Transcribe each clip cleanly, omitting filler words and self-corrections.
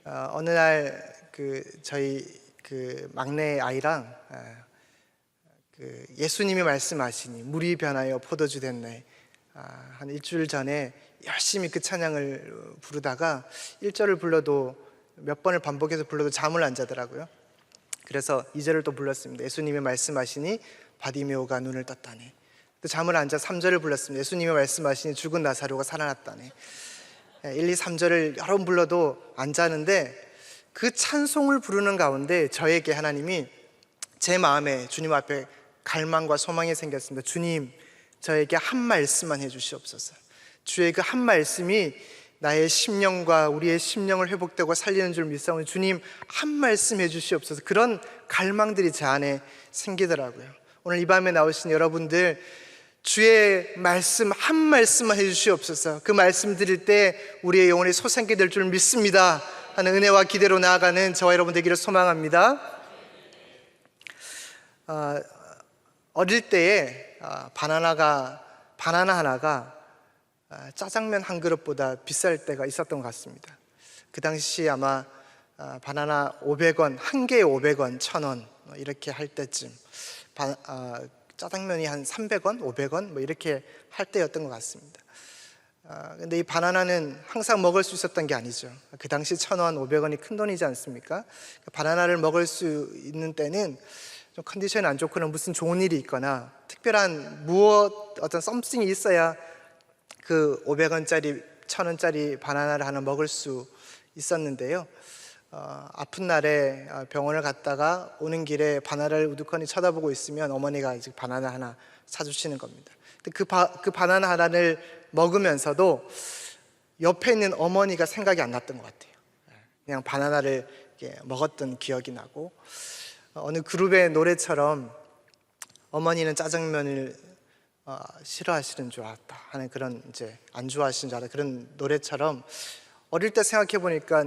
어느 날 저희 막내 아이랑 예수님이 말씀하시니 물이 변하여 포도주 됐네. 한 일주일 전에 열심히 그 찬양을 부르다가 1절을 불러도 몇 번을 반복해서 불러도 잠을 안 자더라고요. 그래서 2절을 또 불렀습니다. 예수님이 말씀하시니 바디메오가 눈을 떴다네. 또 잠을 안 자 3절을 불렀습니다. 예수님이 말씀하시니 죽은 나사로가 살아났다네. 1, 2, 3절을 여러 번 불러도 안 자는데, 그 찬송을 부르는 가운데 저에게 하나님이 제 마음에 주님 앞에 갈망과 소망이 생겼습니다. 주님, 저에게 한 말씀만 해주시옵소서. 주의 그 한 말씀이 나의 심령과 우리의 심령을 회복되고 살리는 줄 믿사오니 주님 한 말씀 해주시옵소서. 그런 갈망들이 제 안에 생기더라고요. 오늘 이 밤에 나오신 여러분들, 주의 말씀 한 말씀만 해주시옵소서. 그 말씀 드릴 때 우리의 영혼이 솟아나게 될 줄 믿습니다 하는 은혜와 기대로 나아가는 저와 여러분 되기를 소망합니다. 어릴 때에 바나나 하나가 짜장면 한 그릇보다 비쌀 때가 있었던 것 같습니다. 그 당시 아마 바나나 500원, 한 개에 500원, 1000원 이렇게 할 때쯤 짜장면이 한 300원, 500원 이렇게 할 때였던 것 같습니다. 근데 이 바나나는 항상 먹을 수 있었던 게 아니죠. 그 당시 1000원, 500원이 큰 돈이지 않습니까? 바나나를 먹을 수 있는 때는 좀 컨디션이 안 좋거나 무슨 좋은 일이 있거나 특별한 어떤 썸씽이 있어야 그 500원짜리, 1000원짜리 바나나를 하나 먹을 수 있었는데요. 아픈 날에 병원을 갔다가 오는 길에 바나나를 우두커니 쳐다보고 있으면 어머니가 이제 바나나 하나 사주시는 겁니다. 그 바나나 하나를 먹으면서도 옆에 있는 어머니가 생각이 안 났던 것 같아요. 그냥 바나나를 먹었던 기억이 나고, 어느 그룹의 노래처럼 어머니는 짜장면을 싫어하시는 줄 알았다 하는 그런, 이제 안 좋아하시는 줄 알았다 그런 노래처럼, 어릴 때 생각해 보니까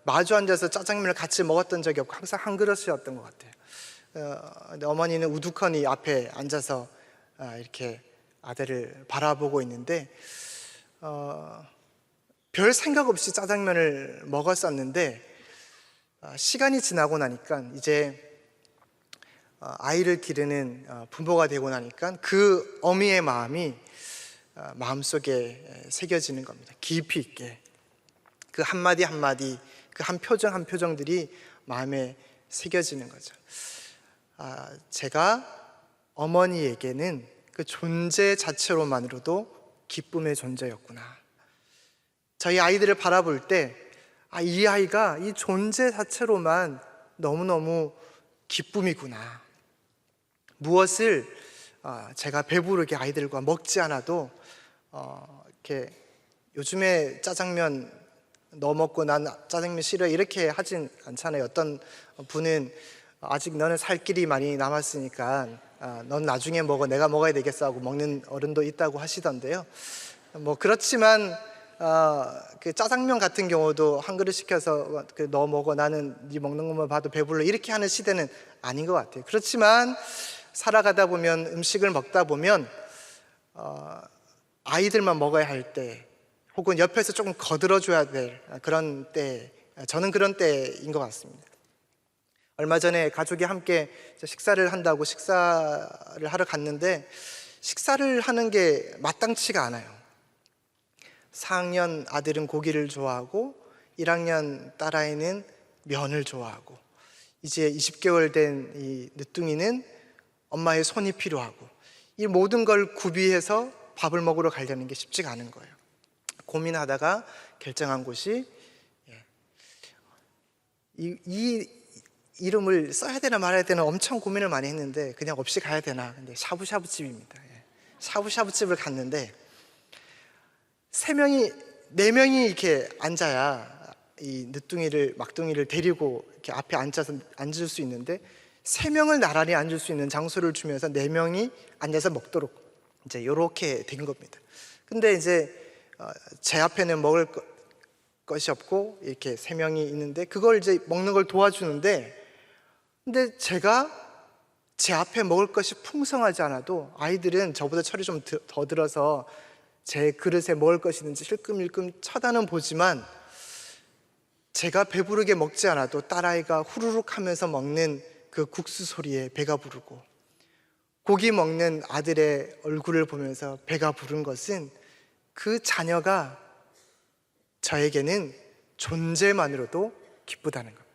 마주 앉아서 짜장면을 같이 먹었던 적이 없고 항상 한 그릇이었던 것 같아요. 근데 어머니는 우두커니 앞에 앉아서 이렇게 아들을 바라보고 있는데, 별 생각 없이 짜장면을 먹었었는데, 시간이 지나고 나니까 이제 아이를 기르는 부모가 되고 나니까 그 어미의 마음이 마음속에 새겨지는 겁니다. 깊이 있게 그 한마디 한마디, 그 한 표정 한 표정들이 마음에 새겨지는 거죠. 제가 어머니에게는 그 존재 자체로만으로도 기쁨의 존재였구나. 저희 아이들을 바라볼 때 이 아이가 이 존재 자체로만 너무너무 기쁨이구나. 무엇을 제가 배부르게 아이들과 먹지 않아도 이렇게 요즘에 짜장면 너 먹고 난 짜장면 싫어 이렇게 하진 않잖아요. 어떤 분은 아직 너는 살 길이 많이 남았으니까 넌 나중에 먹어, 내가 먹어야 되겠어 하고 먹는 어른도 있다고 하시던데요. 그렇지만 그 짜장면 같은 경우도 한 그릇 시켜서 너 먹어, 나는 네 먹는 것만 봐도 배불러 이렇게 하는 시대는 아닌 것 같아요. 그렇지만 살아가다 보면, 음식을 먹다 보면 아이들만 먹어야 할 때, 혹은 옆에서 조금 거들어줘야 될 그런 때, 저는 그런 때인 것 같습니다. 얼마 전에 가족이 함께 식사를 한다고 식사를 하러 갔는데, 식사를 하는 게 마땅치가 않아요. 4학년 아들은 고기를 좋아하고 1학년 딸아이는 면을 좋아하고, 이제 20개월 된 이 늦둥이는 엄마의 손이 필요하고, 이 모든 걸 구비해서 밥을 먹으러 가려는 게 쉽지가 않은 거예요. 고민하다가 결정한 곳이 이 이름을 써야 되나 말아야 되나 엄청 고민을 많이 했는데 그냥 없이 가야 되나. 근데 샤브샤브 집입니다. 샤브샤브 집을 갔는데 네 명이 이렇게 앉아야 이 막둥이를 데리고 이렇게 앞에 앉을 수 있는데, 3명을 나란히 앉을 수 있는 장소를 주면서 4명이 앉아서 먹도록 이제 이렇게 된 겁니다. 근데 이제 제 앞에는 먹을 것이 없고 이렇게 3명이 있는데 그걸 이제 먹는 걸 도와주는데, 근데 제가 제 앞에 먹을 것이 풍성하지 않아도 아이들은 저보다 철이 좀 더 들어서 제 그릇에 먹을 것이 있는지 힐끔힐끔 쳐다는 보지만 제가 배부르게 먹지 않아도 딸아이가 후루룩 하면서 먹는 그 국수 소리에 배가 부르고, 고기 먹는 아들의 얼굴을 보면서 배가 부른 것은 그 자녀가 저에게는 존재만으로도 기쁘다는 겁니다.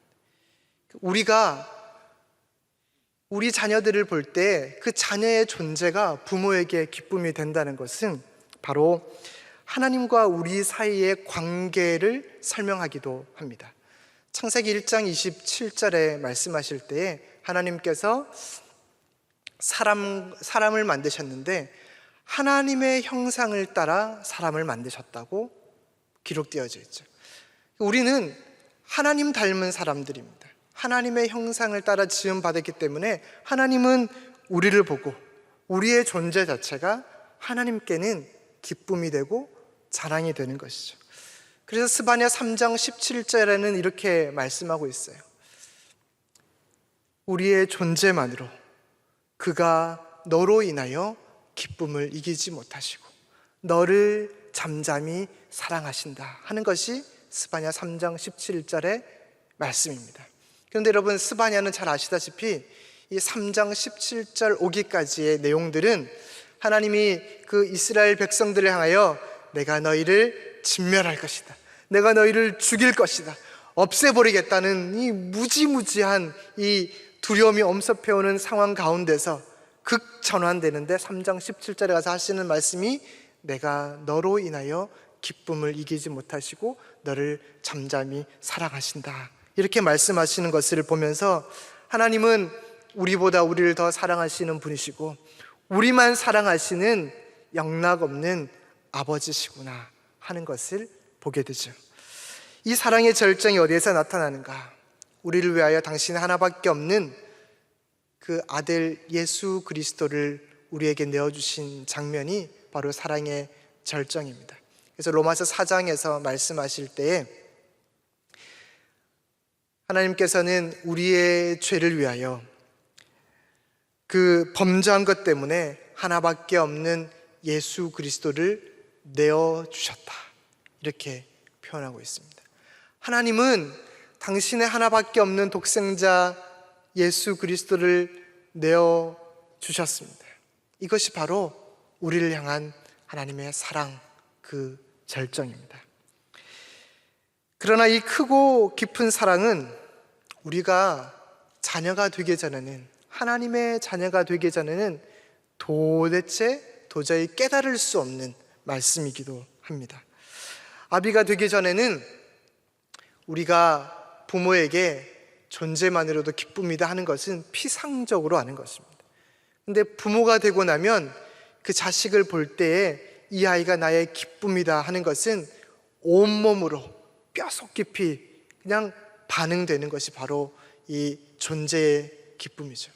우리가 우리 자녀들을 볼 때 그 자녀의 존재가 부모에게 기쁨이 된다는 것은 바로 하나님과 우리 사이의 관계를 설명하기도 합니다. 창세기 1장 27절에 말씀하실 때에 하나님께서 사람을 만드셨는데 하나님의 형상을 따라 사람을 만드셨다고 기록되어져 있죠. 우리는 하나님 닮은 사람들입니다. 하나님의 형상을 따라 지음 받았기 때문에 하나님은 우리를 보고 우리의 존재 자체가 하나님께는 기쁨이 되고 자랑이 되는 것이죠. 그래서 스바냐 3장 17절에는 이렇게 말씀하고 있어요. 우리의 존재만으로 그가 너로 인하여 기쁨을 이기지 못하시고 너를 잠잠히 사랑하신다 하는 것이 스바냐 3장 17절의 말씀입니다. 그런데 여러분, 스바냐는 잘 아시다시피 이 3장 17절 오기까지의 내용들은 하나님이 그 이스라엘 백성들을 향하여 내가 너희를 진멸할 것이다, 내가 너희를 죽일 것이다, 없애버리겠다는 이 무지무지한 이 두려움이 엄습해오는 상황 가운데서 극전환되는데 3장 17절에 가서 하시는 말씀이 내가 너로 인하여 기쁨을 이기지 못하시고 너를 잠잠히 사랑하신다, 이렇게 말씀하시는 것을 보면서 하나님은 우리보다 우리를 더 사랑하시는 분이시고 우리만 사랑하시는 영락없는 아버지시구나 하는 것을 보게 되죠. 이 사랑의 절정이 어디에서 나타나는가? 우리를 위하여 당신 하나밖에 없는 그 아들 예수 그리스도를 우리에게 내어주신 장면이 바로 사랑의 절정입니다. 그래서 로마서 4장에서 말씀하실 때에 하나님께서는 우리의 죄를 위하여 그 범죄한 것 때문에 하나밖에 없는 예수 그리스도를 내어주셨다, 이렇게 표현하고 있습니다. 하나님은 당신의 하나밖에 없는 독생자 예수 그리스도를 내어주셨습니다. 이것이 바로 우리를 향한 하나님의 사랑, 그 절정입니다. 그러나 이 크고 깊은 사랑은 우리가 자녀가 되기 전에는, 하나님의 자녀가 되기 전에는 도저히 깨달을 수 없는 말씀이기도 합니다. 아비가 되기 전에는 우리가 부모에게 존재만으로도 기쁨이다 하는 것은 피상적으로 아는 것입니다. 근데 부모가 되고 나면 그 자식을 볼 때에 이 아이가 나의 기쁨이다 하는 것은 온몸으로 뼛속 깊이 그냥 반응되는 것이 바로 이 존재의 기쁨이죠.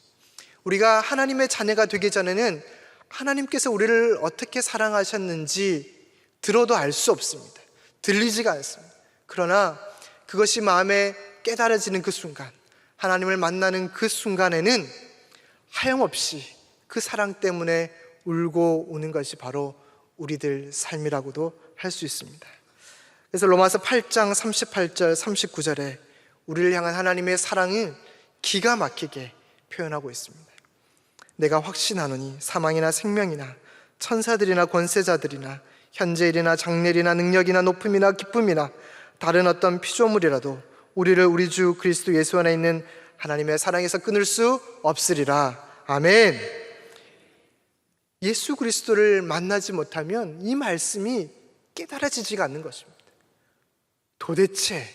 우리가 하나님의 자녀가 되기 전에는 하나님께서 우리를 어떻게 사랑하셨는지 들어도 알 수 없습니다. 들리지가 않습니다. 그러나 그것이 마음에 깨달아지는 그 순간, 하나님을 만나는 그 순간에는 하염없이 그 사랑 때문에 울고 우는 것이 바로 우리들 삶이라고도 할 수 있습니다. 그래서 로마서 8장 38절 39절에 우리를 향한 하나님의 사랑을 기가 막히게 표현하고 있습니다. 내가 확신하노니 사망이나 생명이나 천사들이나 권세자들이나 현재일이나 장래일이나 능력이나 높음이나 기쁨이나 다른 어떤 피조물이라도 우리를 우리 주 그리스도 예수 안에 있는 하나님의 사랑에서 끊을 수 없으리라. 아멘. 예수 그리스도를 만나지 못하면 이 말씀이 깨달아지지가 않는 것입니다. 도대체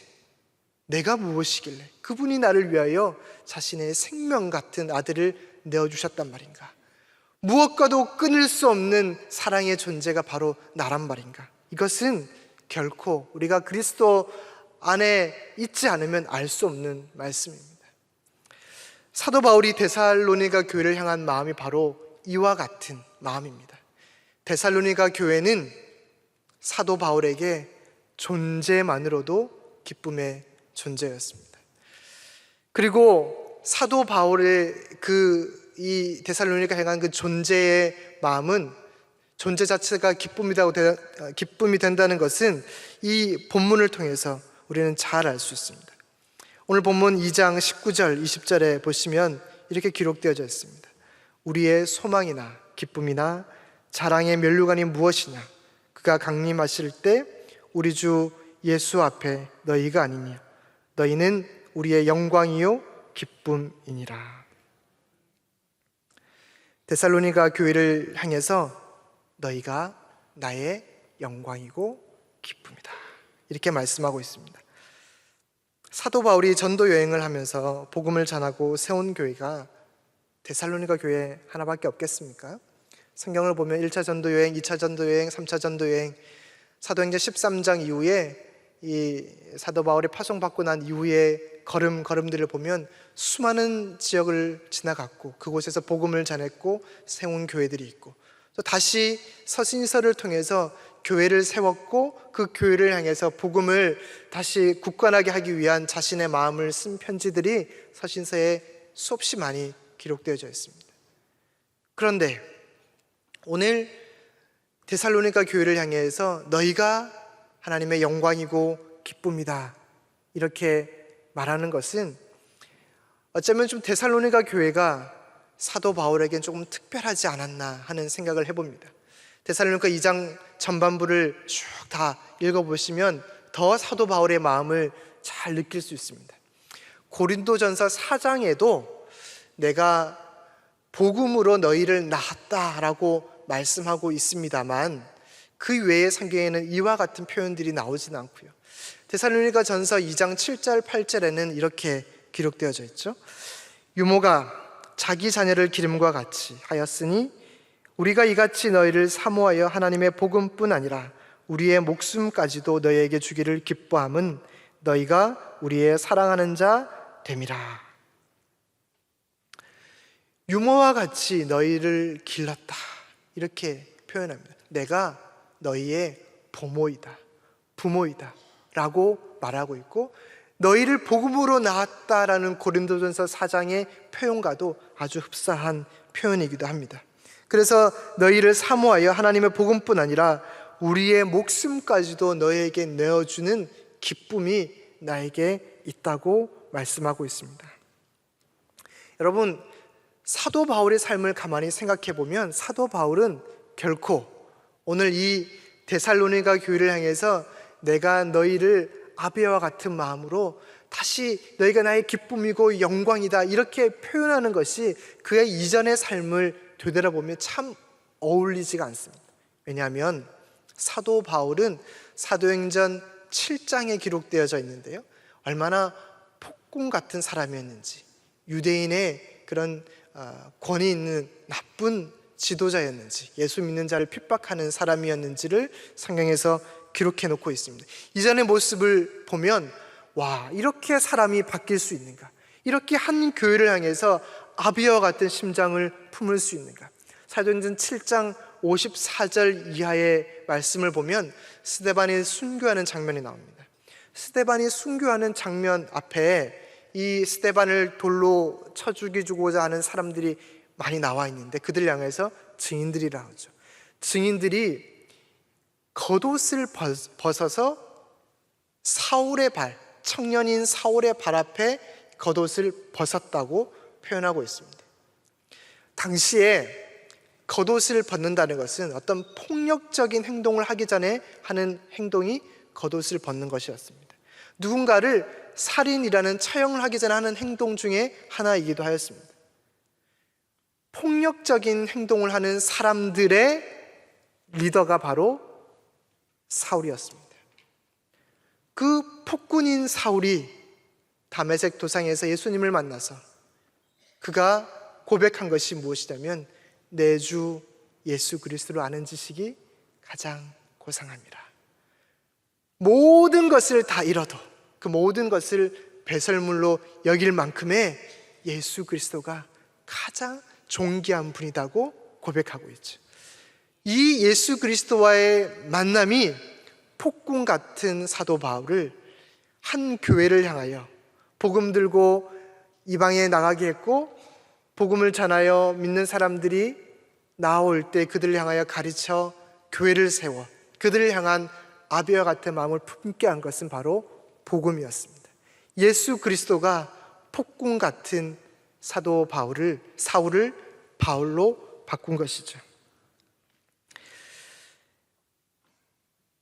내가 무엇이길래 그분이 나를 위하여 자신의 생명 같은 아들을 내어주셨단 말인가? 무엇과도 끊을 수 없는 사랑의 존재가 바로 나란 말인가? 이것은 결코 우리가 그리스도 안에 있지 않으면 알 수 없는 말씀입니다. 사도 바울이 데살로니가 교회를 향한 마음이 바로 이와 같은 마음입니다. 데살로니가 교회는 사도 바울에게 존재만으로도 기쁨의 존재였습니다. 그리고 사도 바울의 이 데살로니가 향한 그 존재의 마음은, 존재 자체가 기쁨이 된다는 것은 이 본문을 통해서 우리는 잘 알 수 있습니다. 오늘 본문 2장 19절, 20절에 보시면 이렇게 기록되어져 있습니다. 우리의 소망이나 기쁨이나 자랑의 면류관이 무엇이냐? 그가 강림하실 때 우리 주 예수 앞에 너희가 아니냐? 너희는 우리의 영광이요 기쁨이니라. 데살로니가 교회를 향해서 너희가 나의 영광이고 기쁨이다, 이렇게 말씀하고 있습니다. 사도 바울이 전도 여행을 하면서 복음을 전하고 세운 교회가 데살로니가 교회 하나밖에 없겠습니까? 성경을 보면 1차 전도 여행, 2차 전도 여행, 3차 전도 여행, 사도행전 13장 이후에 이 사도 바울이 파송받고 난 이후에 걸음들을 보면 수많은 지역을 지나갔고 그곳에서 복음을 전했고 세운 교회들이 있고, 또 다시 서신서를 통해서 교회를 세웠고 그 교회를 향해서 복음을 다시 굳건하게 하기 위한 자신의 마음을 쓴 편지들이 서신서에 수없이 많이 기록되어져 있습니다. 그런데 오늘 데살로니가 교회를 향해서 너희가 하나님의 영광이고 기쁨이다, 이렇게 말하는 것은 어쩌면 좀 데살로니가 교회가 사도 바울에겐 조금 특별하지 않았나 하는 생각을 해봅니다. 데살로니가 2장 전반부를 쭉 다 읽어보시면 더 사도 바울의 마음을 잘 느낄 수 있습니다. 고린도전서 4장에도 내가 복음으로 너희를 낳았다라고 말씀하고 있습니다만 그 외의 성경에는 이와 같은 표현들이 나오지는 않고요. 데살로니가 전서 2장 7절 8절에는 이렇게 기록되어져 있죠. 유모가 자기 자녀를 기름과 같이 하였으니 우리가 이같이 너희를 사모하여 하나님의 복음뿐 아니라 우리의 목숨까지도 너희에게 주기를 기뻐함은 너희가 우리의 사랑하는 자 됨이라. 유모와 같이 너희를 길렀다, 이렇게 표현합니다. 내가 너희의 보모이다, 부모이다 라고 말하고 있고, 너희를 복음으로 낳았다라는 고린도전서 4장의 표현과도 아주 흡사한 표현이기도 합니다. 그래서 너희를 사모하여 하나님의 복음뿐 아니라 우리의 목숨까지도 너희에게 내어주는 기쁨이 나에게 있다고 말씀하고 있습니다. 여러분, 사도 바울의 삶을 가만히 생각해 보면 사도 바울은 결코 오늘 이 데살로니가 교회를 향해서 내가 너희를 아비와 같은 마음으로 다시 너희가 나의 기쁨이고 영광이다, 이렇게 표현하는 것이 그의 이전의 삶을 되돌아보면 참 어울리지가 않습니다. 왜냐하면 사도 바울은 사도행전 7장에 기록되어져 있는데요, 얼마나 폭군 같은 사람이었는지, 유대인의 그런 권위 있는 나쁜 지도자였는지, 예수 믿는 자를 핍박하는 사람이었는지를 성경에서 기록해 놓고 있습니다. 이전의 모습을 보면 와, 이렇게 사람이 바뀔 수 있는가, 이렇게 한 교회를 향해서 아비와 같은 심장을 품을 수 있는가. 사도행전 7장 54절 이하의 말씀을 보면 스데반이 순교하는 장면이 나옵니다. 스데반이 순교하는 장면 앞에 이 스데반을 돌로 쳐 죽이고자 하는 사람들이 많이 나와 있는데 그들 향해서 증인들이라 하죠. 증인들이 겉옷을 벗어서 사울의 발, 청년인 사울의 발 앞에 겉옷을 벗었다고 표현하고 있습니다. 당시에 겉옷을 벗는다는 것은 어떤 폭력적인 행동을 하기 전에 하는 행동이 겉옷을 벗는 것이었습니다. 누군가를 살인이라는 처형을 하기 전에 하는 행동 중에 하나이기도 하였습니다. 폭력적인 행동을 하는 사람들의 리더가 바로 사울이었습니다. 그 폭군인 사울이 다메섹 도상에서 예수님을 만나서 그가 고백한 것이 무엇이냐면 내 주 예수 그리스도를 아는 지식이 가장 고상합니다. 모든 것을 다 잃어도 그 모든 것을 배설물로 여길 만큼의 예수 그리스도가 가장 존귀한 분이라고 고백하고 있죠. 이 예수 그리스도와의 만남이 폭군 같은 사도 바울을 한 교회를 향하여 복음 들고 이방에 나가게 했고, 복음을 전하여 믿는 사람들이 나올 때 그들을 향하여 가르쳐 교회를 세워 그들을 향한 아비와 같은 마음을 품게 한 것은 바로 복음이었습니다. 예수 그리스도가 폭군 같은 사도 사울을 바울로 바꾼 것이죠.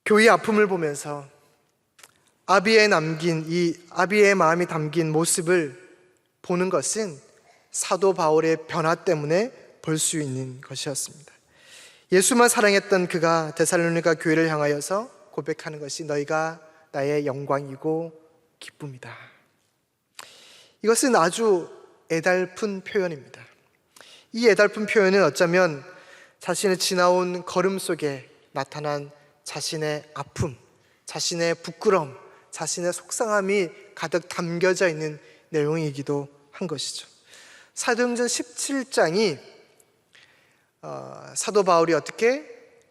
교회의 아픔을 보면서 아비의 마음이 담긴 모습을 보는 것은 사도 바울의 변화 때문에 볼 수 있는 것이었습니다. 예수만 사랑했던 그가 데살로니가 교회를 향하여서 고백하는 것이 너희가 나의 영광이고 기쁨이다. 이것은 아주 애달픈 표현입니다. 이 애달픈 표현은 어쩌면 자신의 지나온 걸음 속에 나타난 자신의 아픔, 자신의 부끄러움, 자신의 속상함이 가득 담겨져 있는 내용이기도 한 것이죠. 사도행전 17장이 사도 바울이 어떻게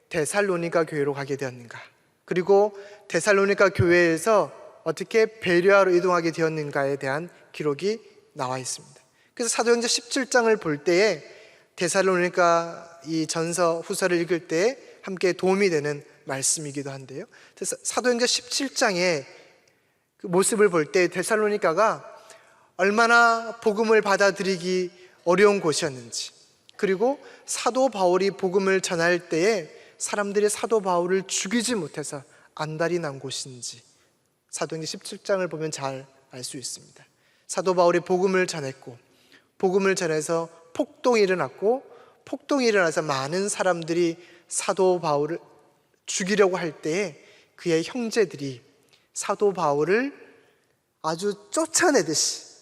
데살로니가 교회로 가게 되었는가, 그리고 데살로니가 교회에서 어떻게 베레아로 이동하게 되었는가에 대한 기록이 나와 있습니다. 그래서 사도행전 17장을 볼 때에 데살로니가 이 전서 후서를 읽을 때에 함께 도움이 되는 말씀이기도 한데요. 그래서 사도행전 17장의 그 모습을 볼 때 데살로니가가 얼마나 복음을 받아들이기 어려운 곳이었는지, 그리고 사도 바울이 복음을 전할 때에 사람들이 사도 바울을 죽이지 못해서 안달이 난 곳인지 사도행전 17장을 보면 잘 알 수 있습니다. 사도 바울이 복음을 전했고, 복음을 전해서 폭동이 일어났고, 폭동이 일어나서 많은 사람들이 사도 바울을 죽이려고 할 때에 그의 형제들이 사도 바울을 아주 쫓아내듯이,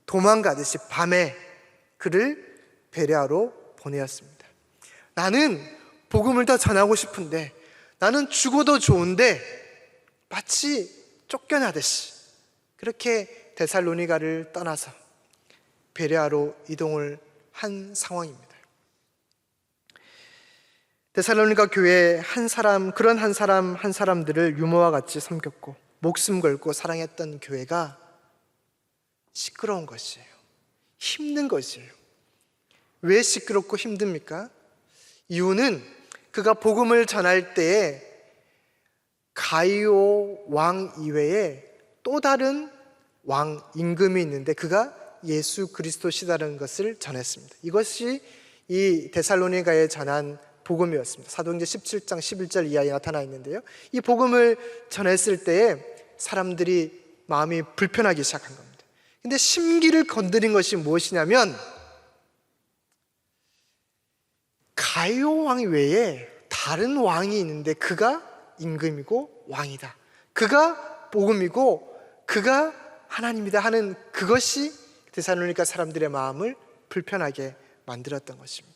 도망가듯이 밤에 그를 베레아로 보내었습니다. 나는 복음을 더 전하고 싶은데, 나는 죽어도 좋은데 마치 쫓겨나듯이 그렇게 데살로니가를 떠나서 베레아로 이동을 한 상황입니다. 데살로니가 교회에 그런 한 사람들을 유모와 같이 섬겼고 목숨 걸고 사랑했던 교회가 시끄러운 것이에요. 힘든 것이에요. 왜 시끄럽고 힘듭니까? 이유는 그가 복음을 전할 때에 가이오 왕 이외에 또 다른 왕 임금이 있는데 그가 예수 그리스도시다라는 것을 전했습니다. 이것이 이 데살로니가에 전한 복음이었습니다. 사도행전 17장 11절 이하에 나타나 있는데요, 이 복음을 전했을 때에 사람들이 마음이 불편하기 시작한 겁니다. 근데 심기를 건드린 것이 무엇이냐면, 가이오 왕 외에 다른 왕이 있는데 그가 임금이고 왕이다, 그가 복음이고 그가 하나님이다 하는 그것이 데살로니가 사람들의 마음을 불편하게 만들었던 것입니다.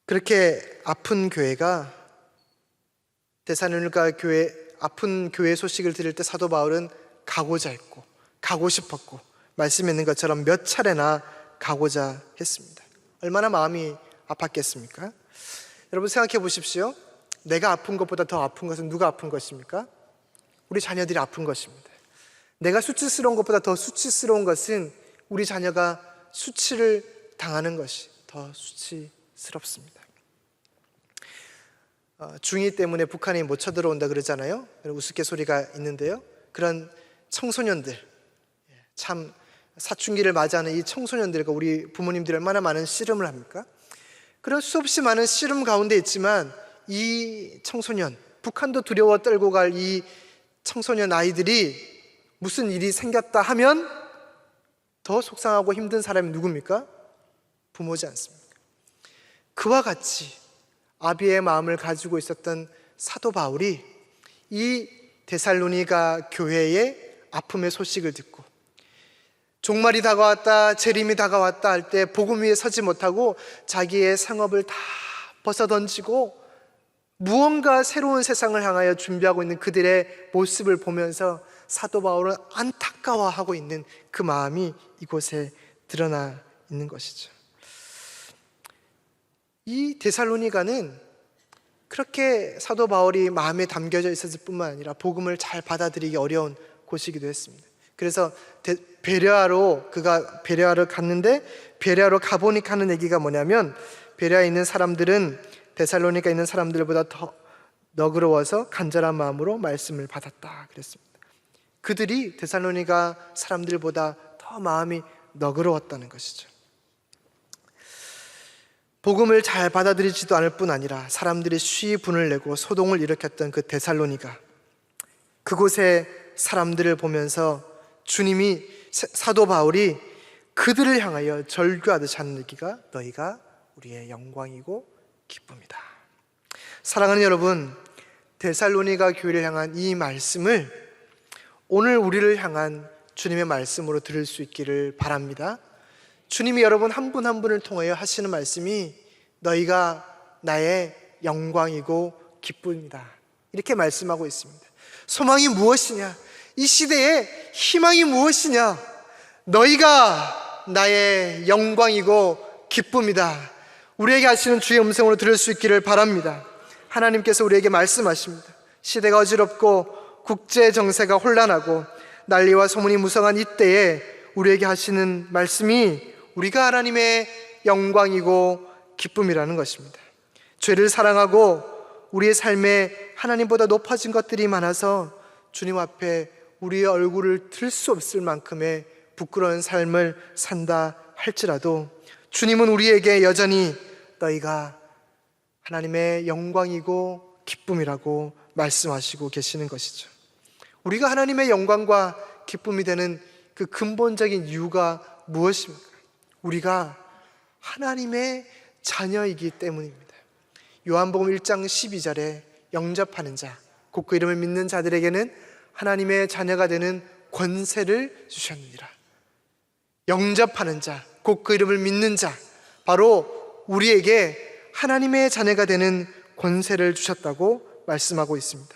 그렇게 아픈 교회가 데살로니가 아픈 교회 소식을 들을 때 사도 바울은 가고자 했고, 가고 싶었고, 말씀에 있는 것처럼 몇 차례나 가고자 했습니다. 얼마나 마음이 아팠겠습니까? 여러분 생각해 보십시오. 내가 아픈 것보다 더 아픈 것은 누가 아픈 것입니까? 우리 자녀들이 아픈 것입니다. 내가 수치스러운 것보다 더 수치스러운 것은 우리 자녀가 수치를 당하는 것이 더 수치스럽습니다. 중2 때문에 북한이 못 쳐들어온다 그러잖아요. 우스갯소리가 있는데요, 그런 청소년들, 참 사춘기를 맞이하는 이 청소년들과 우리 부모님들이 얼마나 많은 씨름을 합니까? 그런 수없이 많은 씨름 가운데 있지만 이 청소년, 북한도 두려워 떨고 갈 이 청소년 아이들이 무슨 일이 생겼다 하면 더 속상하고 힘든 사람이 누굽니까? 부모지 않습니까? 그와 같이 아비의 마음을 가지고 있었던 사도 바울이 이 데살로니가 교회의 아픔의 소식을 듣고, 종말이 다가왔다, 재림이 다가왔다 할 때 복음 위에 서지 못하고 자기의 상업을 다 벗어던지고 무언가 새로운 세상을 향하여 준비하고 있는 그들의 모습을 보면서 사도 바울은 안타까워하고 있는 그 마음이 이곳에 드러나 있는 것이죠. 이 데살로니가는 그렇게 사도 바울이 마음에 담겨져 있었을 뿐만 아니라 복음을 잘 받아들이기 어려운 곳이기도 했습니다. 그래서 그가 베레아로 갔는데, 베레아로 가보니까 하는 얘기가 뭐냐면, 베레아에 있는 사람들은 데살로니가 있는 사람들보다 너그러워서 간절한 마음으로 말씀을 받았다 그랬습니다. 그들이 데살로니가 사람들보다 더 마음이 너그러웠다는 것이죠. 복음을 잘 받아들이지도 않을 뿐 아니라 사람들이 쉬이 분을 내고 소동을 일으켰던 그 데살로니가, 그곳의 사람들을 보면서 주님이, 사도 바울이 그들을 향하여 절규하듯이 하는 얘기가 너희가 우리의 영광이고 기쁨이다. 사랑하는 여러분, 데살로니가 교회를 향한 이 말씀을 오늘 우리를 향한 주님의 말씀으로 들을 수 있기를 바랍니다. 주님이 여러분 한 분 한 분을 통하여 하시는 말씀이 너희가 나의 영광이고 기쁨이다, 이렇게 말씀하고 있습니다. 소망이 무엇이냐? 이 시대에 희망이 무엇이냐? 너희가 나의 영광이고 기쁨이다. 우리에게 하시는 주의 음성으로 들을 수 있기를 바랍니다. 하나님께서 우리에게 말씀하십니다. 시대가 어지럽고 국제 정세가 혼란하고 난리와 소문이 무성한 이때에 우리에게 하시는 말씀이 우리가 하나님의 영광이고 기쁨이라는 것입니다. 죄를 사랑하고 우리의 삶에 하나님보다 높아진 것들이 많아서 주님 앞에 우리의 얼굴을 들 수 없을 만큼의 부끄러운 삶을 산다 할지라도 주님은 우리에게 여전히 너희가 하나님의 영광이고 기쁨이라고 말씀하시고 계시는 것이죠. 우리가 하나님의 영광과 기쁨이 되는 그 근본적인 이유가 무엇입니까? 우리가 하나님의 자녀이기 때문입니다. 요한복음 1장 12절에 영접하는 자, 곧 그 이름을 믿는 자들에게는 하나님의 자녀가 되는 권세를 주셨느니라. 영접하는 자, 곧 그 이름을 믿는 자, 바로 우리에게 하나님의 자녀가 되는 권세를 주셨다고 말씀하고 있습니다.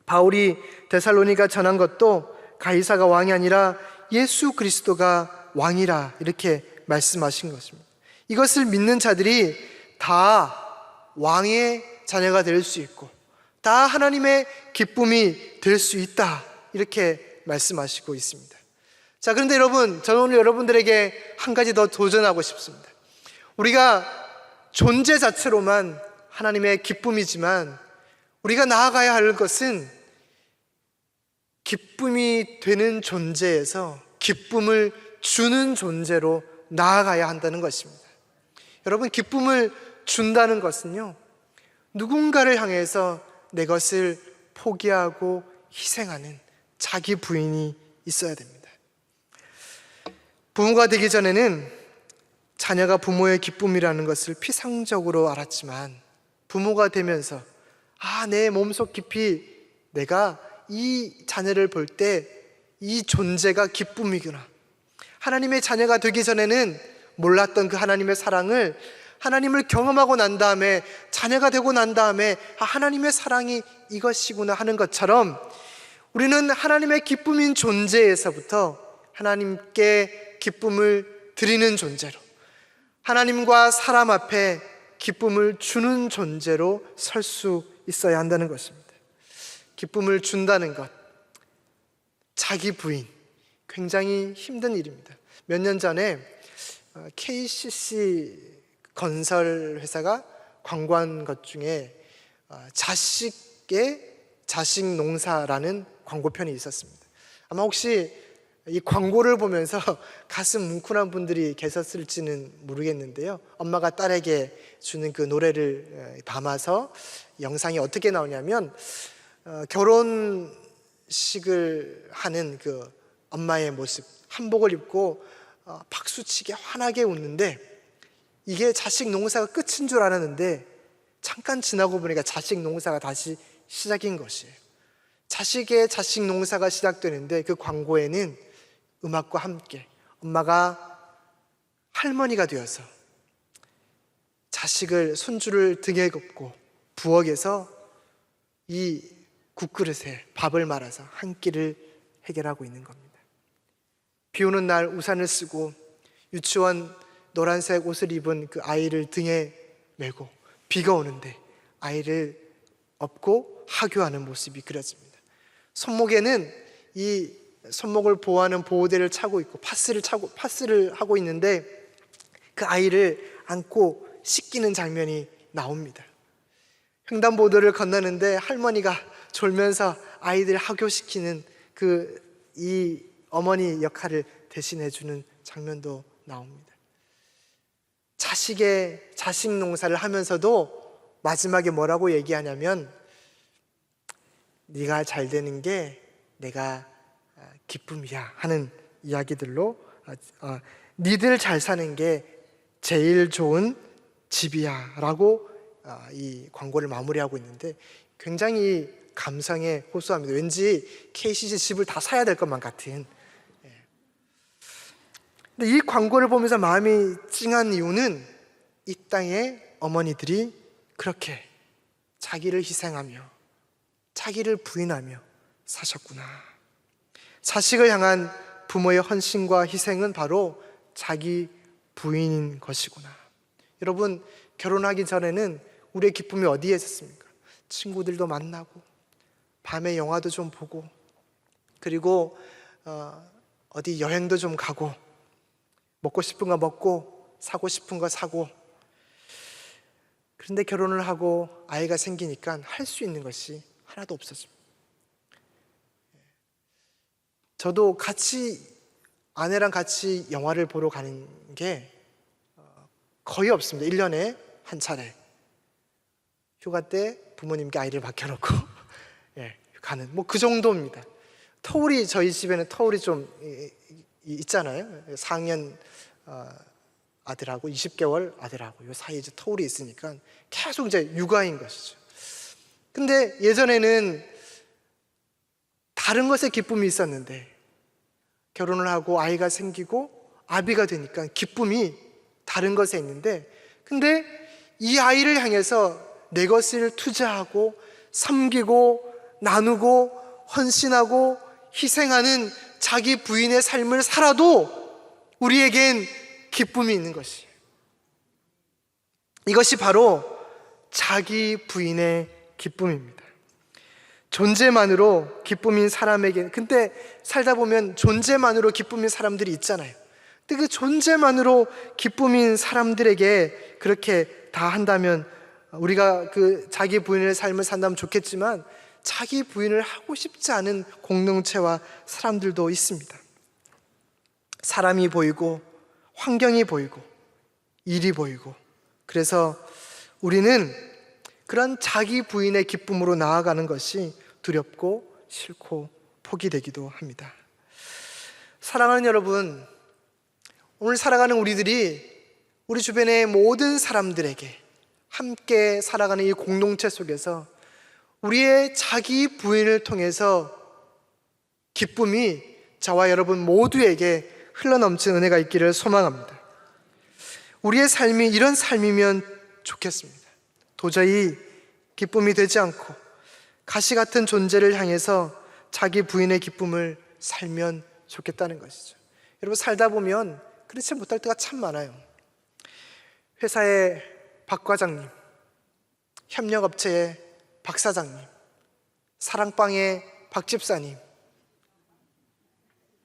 바울이 데살로니가 전한 것도 가이사가 왕이 아니라 예수 그리스도가 왕이라 이렇게 말씀하신 것입니다. 이것을 믿는 자들이 다 왕의 자녀가 될 수 있고 다 하나님의 기쁨이 될 수 있다, 이렇게 말씀하시고 있습니다. 자, 그런데 여러분, 저는 오늘 여러분들에게 한 가지 더 도전하고 싶습니다. 우리가 존재 자체로만 하나님의 기쁨이지만 우리가 나아가야 할 것은 기쁨이 되는 존재에서 기쁨을 주는 존재로 나아가야 한다는 것입니다. 여러분, 기쁨을 준다는 것은요, 누군가를 향해서 내 것을 포기하고 희생하는 자기 부인이 있어야 됩니다. 부모가 되기 전에는 자녀가 부모의 기쁨이라는 것을 피상적으로 알았지만 부모가 되면서 내 몸속 깊이 내가 이 자녀를 볼 때 이 존재가 기쁨이구나. 하나님의 자녀가 되기 전에는 몰랐던 그 하나님의 사랑을 하나님을 경험하고 난 다음에, 자녀가 되고 난 다음에 하나님의 사랑이 이것이구나 하는 것처럼 우리는 하나님의 기쁨인 존재에서부터 하나님께 기쁨을 드리는 존재로, 하나님과 사람 앞에 기쁨을 주는 존재로 설 수 있어야 한다는 것입니다. 기쁨을 준다는 것, 자기 부인, 굉장히 힘든 일입니다. 몇 년 전에 KCC 건설 회사가 광고한 것 중에 자식 농사라는 광고편이 있었습니다. 아마 혹시 이 광고를 보면서 가슴 뭉클한 분들이 계셨을지는 모르겠는데요, 엄마가 딸에게 주는 그 노래를 담아서 영상이 어떻게 나오냐면 결혼식을 하는 그 엄마의 모습, 한복을 입고 박수치게 환하게 웃는데, 이게 자식 농사가 끝인 줄 알았는데 잠깐 지나고 보니까 자식 농사가 다시 시작인 것이에요. 자식 농사가 시작되는데 그 광고에는 음악과 함께 엄마가 할머니가 되어서 자식을, 손주를 등에 업고 부엌에서 이 국그릇에 밥을 말아서 한 끼를 해결하고 있는 겁니다. 비 오는 날 우산을 쓰고 유치원 노란색 옷을 입은 그 아이를 등에 메고 비가 오는데 아이를 업고 하교하는 모습이 그려집니다. 손목에는 이 손목을 보호하는 보호대를 차고 있고 파스를 하고 있는데 그 아이를 안고 씻기는 장면이 나옵니다. 횡단보도를 건너는데 할머니가 졸면서 아이들 학교시키는 이 어머니 역할을 대신해주는 장면도 나옵니다. 자식 농사를 하면서도 마지막에 뭐라고 얘기하냐면, 네가 잘 되는 게 내가 기쁨이야 하는 이야기들로, 니들 잘 사는 게 제일 좋은 집이야 라고 이 광고를 마무리하고 있는데, 굉장히 감성에 호소합니다. 왠지 KCC 집을 다 사야 될 것만 같은. 근데 이 광고를 보면서 마음이 찡한 이유는, 이 땅의 어머니들이 그렇게 자기를 희생하며 자기를 부인하며 사셨구나. 자식을 향한 부모의 헌신과 희생은 바로 자기 부인인 것이구나. 여러분, 결혼하기 전에는 우리의 기쁨이 어디에 있었습니까? 친구들도 만나고, 밤에 영화도 좀 보고, 그리고 어디 여행도 좀 가고, 먹고 싶은 거 먹고, 사고 싶은 거 사고. 그런데 결혼을 하고 아이가 생기니까 할 수 있는 것이 하나도 없었습니다. 저도 아내랑 같이 영화를 보러 가는 게 거의 없습니다. 1년에 한 차례. 휴가 때 부모님께 아이를 맡겨놓고 가는, 그 정도입니다. 저희 집에는 터울이 좀 있잖아요. 4학년 아들하고 20개월 아들하고 이 사이에 이제 터울이 있으니까 계속 이제 육아인 것이죠. 근데 예전에는 다른 것에 기쁨이 있었는데, 결혼을 하고 아이가 생기고 아비가 되니까 기쁨이 다른 것에 있는데, 근데 이 아이를 향해서 내 것을 투자하고 섬기고 나누고 헌신하고 희생하는 자기 부인의 삶을 살아도 우리에겐 기쁨이 있는 것이에요. 이것이 바로 자기 부인의 기쁨입니다. 존재만으로 기쁨인 사람에게, 근데 살다 보면 존재만으로 기쁨인 사람들이 있잖아요. 근데 그 존재만으로 기쁨인 사람들에게 그렇게 다 한다면, 우리가 자기 부인의 삶을 산다면 좋겠지만, 자기 부인을 하고 싶지 않은 공동체와 사람들도 있습니다. 사람이 보이고, 환경이 보이고, 일이 보이고, 그래서 우리는 그런 자기 부인의 기쁨으로 나아가는 것이 두렵고 싫고 포기되기도 합니다. 사랑하는 여러분, 오늘 살아가는 우리들이 우리 주변의 모든 사람들에게 함께 살아가는 이 공동체 속에서 우리의 자기 부인을 통해서 기쁨이 저와 여러분 모두에게 흘러넘치는 은혜가 있기를 소망합니다. 우리의 삶이 이런 삶이면 좋겠습니다. 도저히 기쁨이 되지 않고 가시 같은 존재를 향해서 자기 부인의 기쁨을 살면 좋겠다는 것이죠. 여러분, 살다 보면 그렇지 못할 때가 참 많아요. 회사의 박 과장님, 협력업체의 박 사장님, 사랑방의 박 집사님.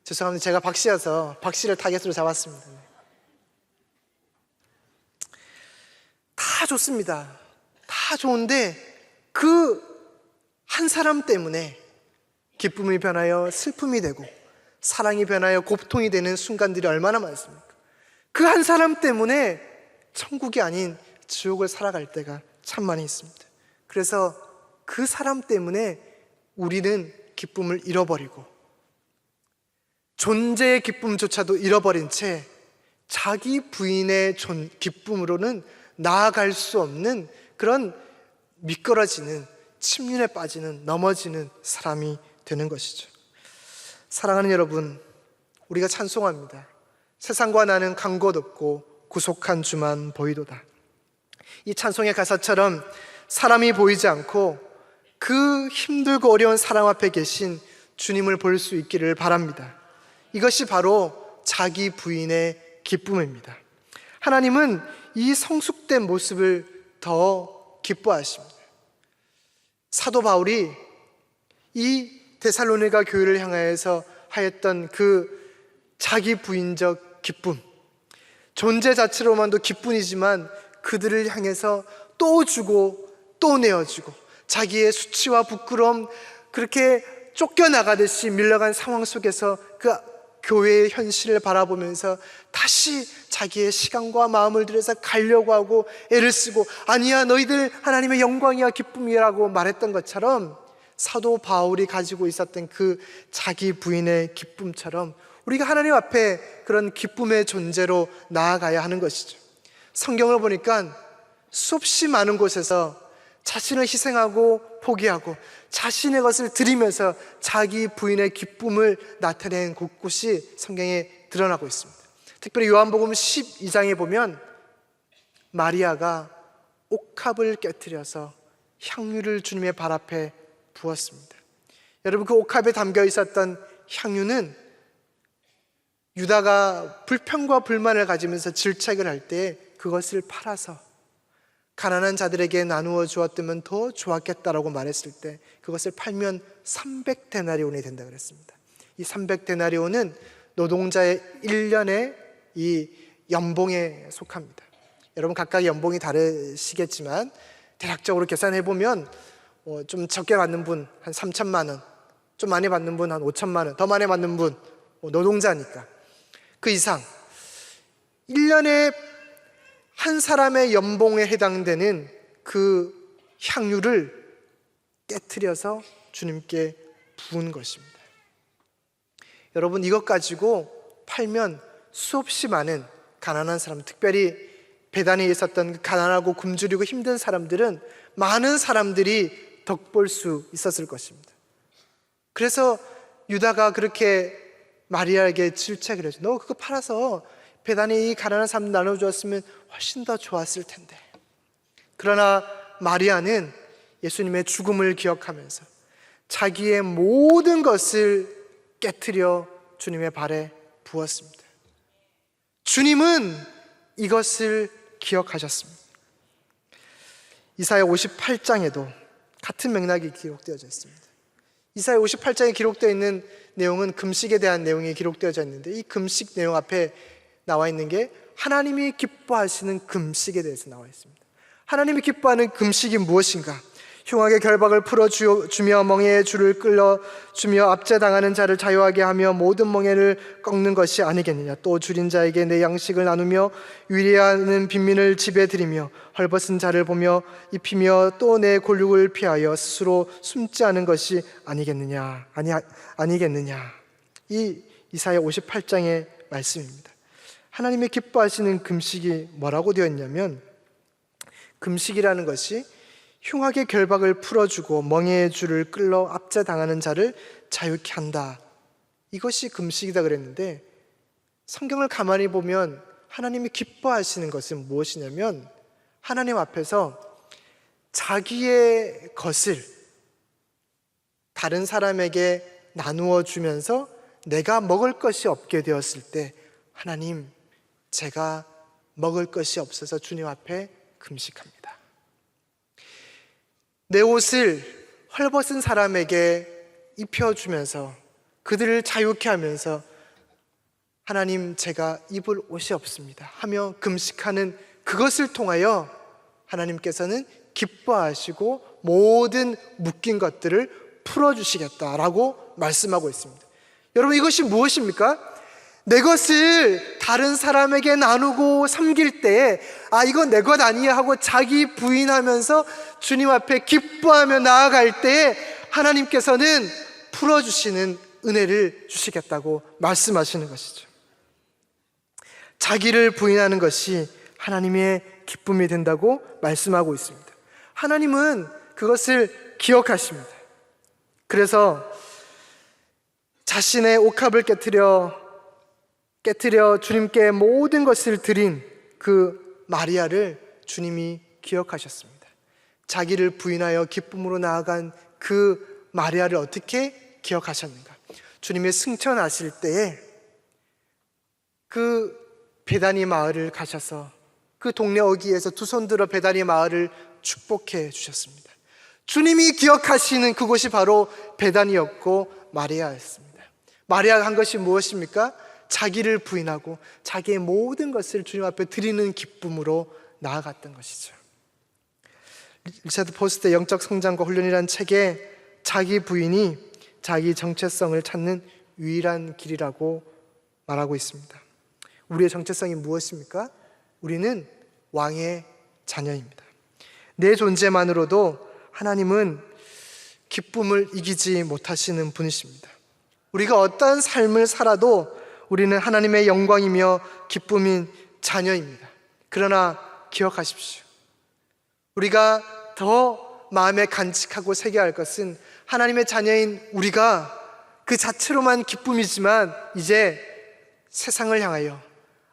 죄송합니다. 제가 박 씨여서 박 씨를 타겟으로 잡았습니다. 다 좋습니다. 다 좋은데 그 한 사람 때문에 기쁨이 변하여 슬픔이 되고 사랑이 변하여 고통이 되는 순간들이 얼마나 많습니까? 그 한 사람 때문에 천국이 아닌 지옥을 살아갈 때가 참 많이 있습니다. 그래서 그 사람 때문에 우리는 기쁨을 잃어버리고 존재의 기쁨조차도 잃어버린 채 자기 부인의 기쁨으로는 나아갈 수 없는 그런 미끄러지는, 침륜에 빠지는, 넘어지는 사람이 되는 것이죠. 사랑하는 여러분, 우리가 찬송합니다. 세상과 나는 간 곳 없고 구속한 주만 보이도다. 이 찬송의 가사처럼 사람이 보이지 않고 그 힘들고 어려운 사람 앞에 계신 주님을 볼 수 있기를 바랍니다. 이것이 바로 자기 부인의 기쁨입니다. 하나님은 이 성숙된 모습을 더 기뻐하십니다. 사도 바울이 이 데살로니가 교회를 향하여서 하였던 그 자기 부인적 기쁨, 존재 자체로만도 기쁨이지만 그들을 향해서 또 주고 또 내어주고 자기의 수치와 부끄러움, 그렇게 쫓겨나가듯이 밀려간 상황 속에서 그 교회의 현실을 바라보면서 다시 자기의 시간과 마음을 들여서 가려고 하고 애를 쓰고, 아니야 너희들 하나님의 영광이야 기쁨이라고 말했던 것처럼 사도 바울이 가지고 있었던 그 자기 부인의 기쁨처럼 우리가 하나님 앞에 그런 기쁨의 존재로 나아가야 하는 것이죠. 성경을 보니까 수없이 많은 곳에서 자신을 희생하고 포기하고 자신의 것을 드리면서 자기 부인의 기쁨을 나타낸 곳곳이 성경에 드러나고 있습니다. 특별히 요한복음 12장에 보면 마리아가 옥합을 깨트려서 향유를 주님의 발 앞에 부었습니다. 여러분, 그 옥합에 담겨 있었던 향유는 유다가 불평과 불만을 가지면서 질책을 할 때 그것을 팔아서 가난한 자들에게 나누어 주었다면 더 좋았겠다라고 말했을 때 그것을 팔면 300데나리온이 된다 그랬습니다. 이 300데나리온은 노동자의 1년의 이 연봉에 속합니다. 여러분 각각 연봉이 다르시겠지만 대략적으로 계산해 보면 좀 적게 받는 분 한 3천만 원, 좀 많이 받는 분 한 5천만 원, 더 많이 받는 분 노동자니까 그 이상 1년에 한 사람의 연봉에 해당되는 그 향유를 깨트려서 주님께 부은 것입니다. 여러분, 이것 가지고 팔면 수없이 많은 가난한 사람, 특별히 배단에 있었던 가난하고 굶주리고 힘든 사람들은 많은 사람들이 덕볼 수 있었을 것입니다. 그래서 유다가 그렇게 마리아에게 질책을 해줘. 너 그거 팔아서 배단에 이 가난한 사람 나눠주었으면 훨씬 더 좋았을 텐데. 그러나 마리아는 예수님의 죽음을 기억하면서 자기의 모든 것을 깨트려 주님의 발에 부었습니다. 주님은 이것을 기억하셨습니다. 이사야 58장에도 같은 맥락이 기록되어져 있습니다. 이사야 58장에 기록되어 있는 내용은 금식에 대한 내용이 기록되어져 있는데, 이 금식 내용 앞에 나와 있는 게 하나님이 기뻐하시는 금식에 대해서 나와 있습니다. 하나님이 기뻐하는 금식이 무엇인가? 흉악의 결박을 풀어주며 멍에의 줄을 끌어주며 압제당하는 자를 자유하게 하며 모든 멍에를 꺾는 것이 아니겠느냐? 또 줄인 자에게 내 양식을 나누며 위리하는 빈민을 집에 들이며 헐벗은 자를 보며 입히며 또 내 골육을 피하여 스스로 숨지 않은 것이 아니겠느냐? 아니겠느냐? 이 이사야 58장의 말씀입니다. 하나님이 기뻐하시는 금식이 뭐라고 되어 있냐면, 금식이라는 것이 흉악의 결박을 풀어주고 멍에의 줄을 끌어 압제당하는 자를 자유케 한다. 이것이 금식이다 그랬는데, 성경을 가만히 보면 하나님이 기뻐하시는 것은 무엇이냐면, 하나님 앞에서 자기의 것을 다른 사람에게 나누어 주면서 내가 먹을 것이 없게 되었을 때, 하나님, 제가 먹을 것이 없어서 주님 앞에 금식합니다. 내 옷을 헐벗은 사람에게 입혀주면서 그들을 자유케 하면서 하나님, 제가 입을 옷이 없습니다 하며 금식하는 그것을 통하여 하나님께서는 기뻐하시고 모든 묶인 것들을 풀어주시겠다라고 말씀하고 있습니다. 여러분, 이것이 무엇입니까? 내 것을 다른 사람에게 나누고 섬길 때에 이건 내 것 아니야 하고 자기 부인하면서 주님 앞에 기뻐하며 나아갈 때에 하나님께서는 풀어주시는 은혜를 주시겠다고 말씀하시는 것이죠. 자기를 부인하는 것이 하나님의 기쁨이 된다고 말씀하고 있습니다. 하나님은 그것을 기억하십니다. 그래서 자신의 옥합을 깨트려 주님께 모든 것을 드린 그 마리아를 주님이 기억하셨습니다. 자기를 부인하여 기쁨으로 나아간 그 마리아를 어떻게 기억하셨는가? 주님의 승천하실 때에 그 베다니 마을을 가셔서 그 동네 어귀에서 두 손 들어 베다니 마을을 축복해 주셨습니다. 주님이 기억하시는 그곳이 바로 베다니였고 마리아였습니다. 마리아가 한 것이 무엇입니까? 자기를 부인하고 자기의 모든 것을 주님 앞에 드리는 기쁨으로 나아갔던 것이죠. 리차드 포스트의 영적 성장과 훈련이라는 책에 자기 부인이 자기 정체성을 찾는 유일한 길이라고 말하고 있습니다. 우리의 정체성이 무엇입니까? 우리는 왕의 자녀입니다. 내 존재만으로도 하나님은 기쁨을 이기지 못하시는 분이십니다. 우리가 어떠한 삶을 살아도 우리는 하나님의 영광이며 기쁨인 자녀입니다. 그러나 기억하십시오. 우리가 더 마음에 간직하고 새겨야 할 것은 하나님의 자녀인 우리가 그 자체로만 기쁨이지만 이제 세상을 향하여,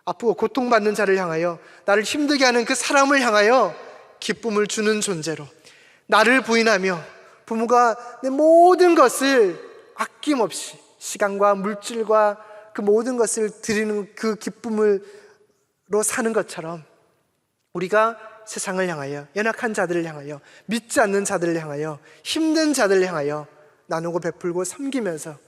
아프고 고통받는 자를 향하여, 나를 힘들게 하는 그 사람을 향하여 기쁨을 주는 존재로, 나를 부인하며 부모가 내 모든 것을 아낌없이 시간과 물질과 그 모든 것을 드리는 그 기쁨으로 사는 것처럼 우리가 세상을 향하여, 연약한 자들을 향하여, 믿지 않는 자들을 향하여, 힘든 자들을 향하여 나누고 베풀고 섬기면서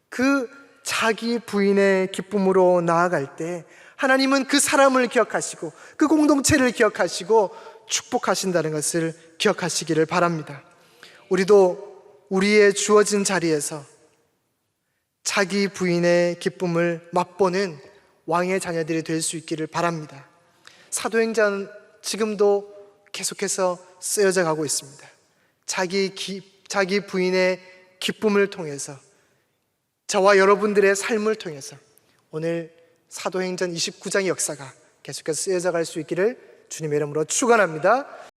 그 자기 부인의 기쁨으로 나아갈 때 하나님은 그 사람을 기억하시고 그 공동체를 기억하시고 축복하신다는 것을 기억하시기를 바랍니다. 우리도 우리의 주어진 자리에서 자기 부인의 기쁨을 맛보는 왕의 자녀들이 될 수 있기를 바랍니다. 사도행전 지금도 계속해서 쓰여져 가고 있습니다. 자기 부인의 기쁨을 통해서, 저와 여러분들의 삶을 통해서 오늘 사도행전 29장의 역사가 계속해서 쓰여져 갈 수 있기를 주님의 이름으로 축원합니다.